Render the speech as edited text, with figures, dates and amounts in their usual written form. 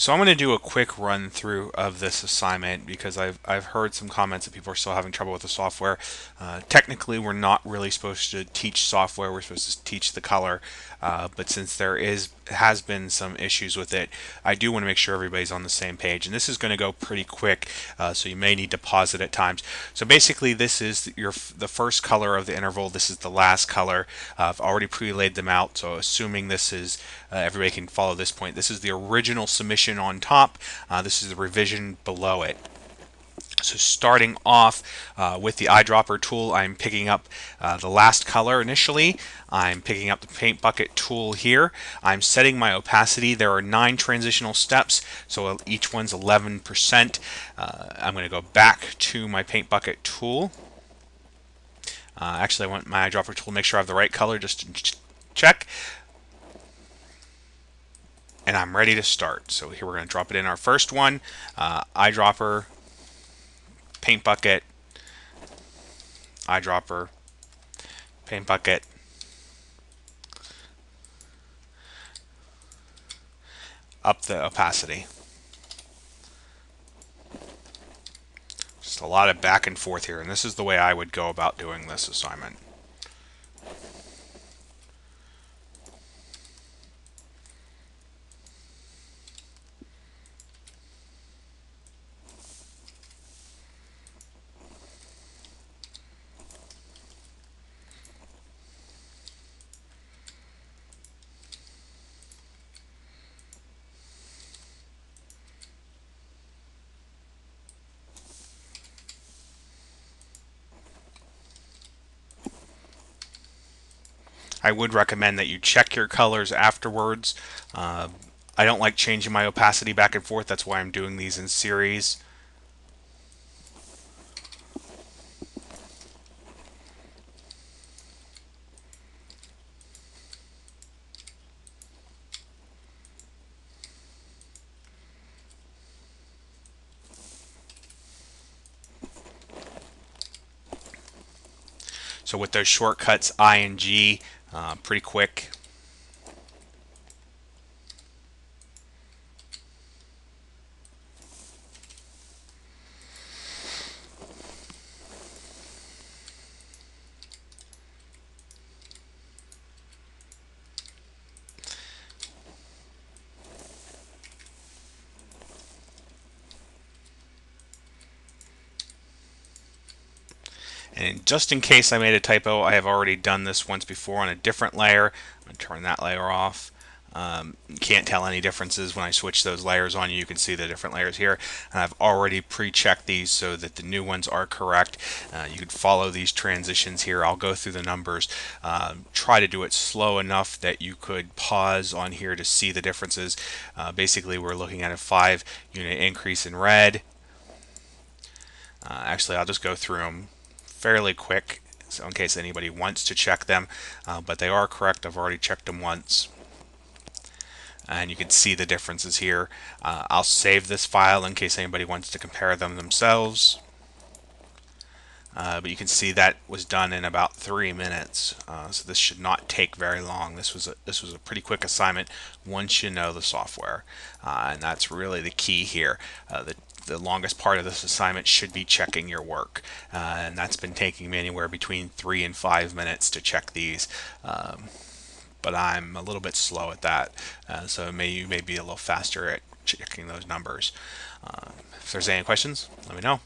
So I'm going to do a quick run through of this assignment because I've heard some comments that people are still having trouble with the software. Technically, we're not really supposed to teach software. We're supposed to teach the color, but since there has been some issues with it, I do want to make sure everybody's on the same page. And this is going to go pretty quick, so you may need to pause it at times. So basically, this is the first color of the interval. This is the last color. I've already pre-laid them out, so assuming this is everybody can follow this point. This is the original submission on top. This is the revision below it. So starting off with the eyedropper tool, I'm picking up the last color initially. I'm picking up the paint bucket tool here. I'm setting my opacity. There are 9 transitional steps, so each one's 11%. I'm going to go back to my paint bucket tool. Actually, I want my eyedropper tool to make sure I have the right color just to check. And I'm ready to start. So here we're going to drop it in our first one, eyedropper, paint bucket, eyedropper, paint bucket, up the opacity. Just a lot of back and forth here, and this is the way I would go about doing this assignment. I would recommend that you check your colors afterwards. I don't like changing my opacity back and forth. That's why I'm doing these in series. So with those shortcuts I and G, pretty quick. And just in case I made a typo, I have already done this once before on a different layer. I'm going to turn that layer off. You can't tell any differences when I switch those layers on. You can see the different layers here. And I've already pre-checked these so that the new ones are correct. You could follow these transitions here. I'll go through the numbers. Try to do it slow enough that you could pause on here to see the differences. Basically, we're looking at a 5-unit increase in red. Actually, I'll just go through them fairly quick, so in case anybody wants to check them, but they are correct. I've already checked them once, and you can see the differences here. I'll save this file in case anybody wants to compare them themselves. But you can see that was done in about 3 minutes, so this should not take very long. This was a pretty quick assignment once you know the software, and that's really the key here. The longest part of this assignment should be checking your work, and that's been taking me anywhere between 3 and 5 minutes to check these. But I'm a little bit slow at that, so you may be a little faster at checking those numbers. If there's any questions, let me know.